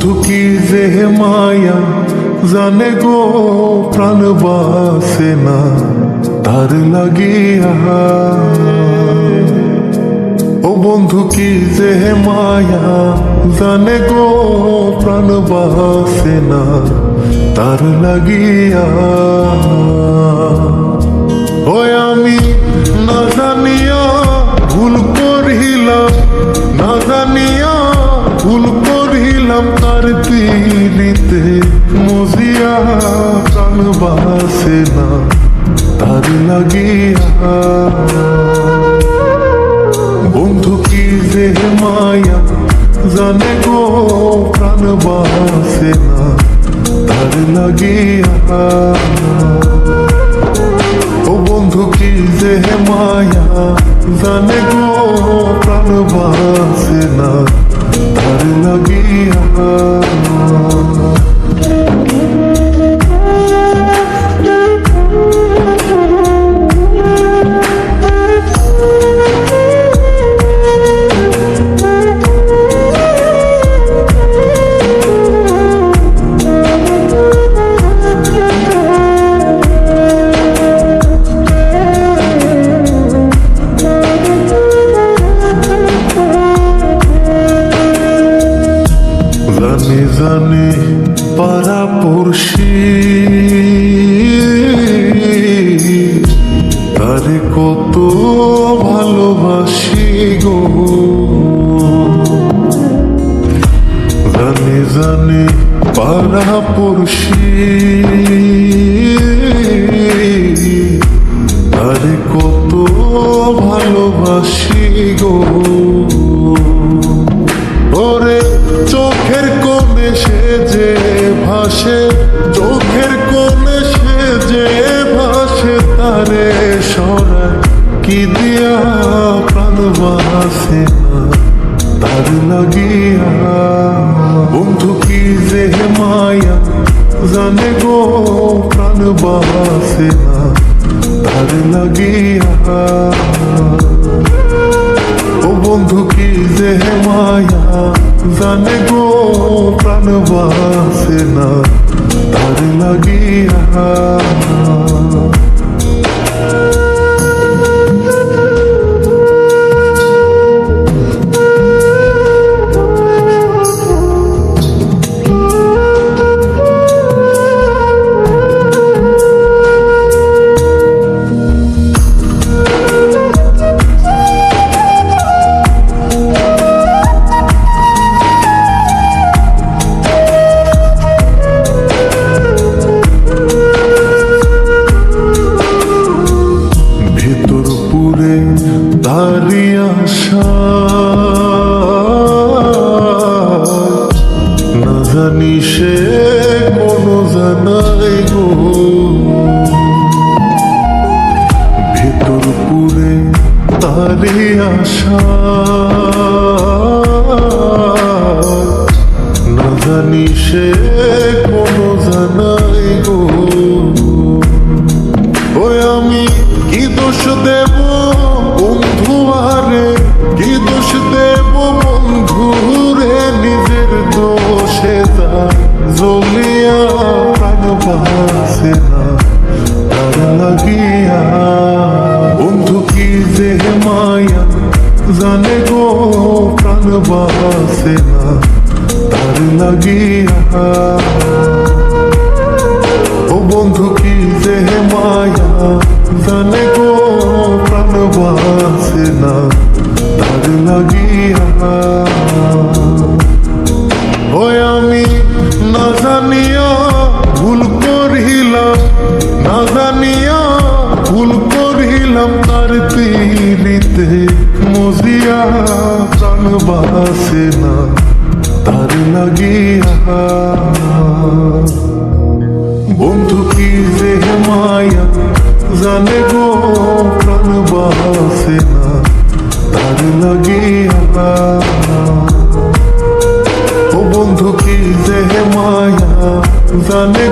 বন্ধু কি যে মায়া জানে গো প্রাণ বাসে না তার লাগিয়া। ও বন্ধু কি যে মায়া জানে গো প্রাণ বাসে না তার লাগিয়া। ওই আমি না জানিয়া ভুল করিলাম, না জানিয়া ভুল করিলাম তার পীড়িতে মজিয়া প্রাণ বাসে না তার লাগিয়া। বন্ধু কি যে মায়া জানে গো প্রাণ বাসে না তার লাগিয়া। ও বন্ধু কি যে মায়া জানে গো প্রাণ বাসে না তার লাগিয়া। জানি জানি পাড়া পড়শি তারে কত ভালোবাসি গো। জানি জানি পাড়া পড়শি তারে কত ভালোবাসি গো। ওরে চোখের কোণে সে যে ভাসে, চোখের কোণে সে যে ভাসে তারে সরায় কি দিয়া প্রাণ বাসে না তার লাগিয়া। বন্ধু কি যে মায়া জানে গো প্রাণ বাসে না তার লাগিয়া। ও বন্ধু কি যে মায়া জানে গো প্রাণ বাসে না তার লাগিয়া। তারি আশা না জানি সে কোনো জানাই গো। ভেতর পুরে তারি আশা না জানি সে কোনো জানাই গো। ওই আমি কি দোষ দেব বন্ধু আরে, কি দোষ দেব বন্ধু রে, নিজের দোষে তার জ্বলিয়া প্রাণ বাসে না তার লাগিয়া। বন্ধু কি যে মায়া জানে গো প্রাণ বাসে না তার লাগিয়া। ও বন্ধু কি যে মায়া জানে গো প্রাণ বাসে না তার লাগিয়া। ওই আমি না জানিয়া ভুল করিলাম, না জানিয়া ভুল করিলাম তার পীড়িতে মজিয়া প্রাণ বাসে না তার লাগিয়া। বন্ধু কি যে মায়া জানে গো প্রাণ বাসে না তার লাগিয়া। ও বন্ধু কি যে মায়া জানে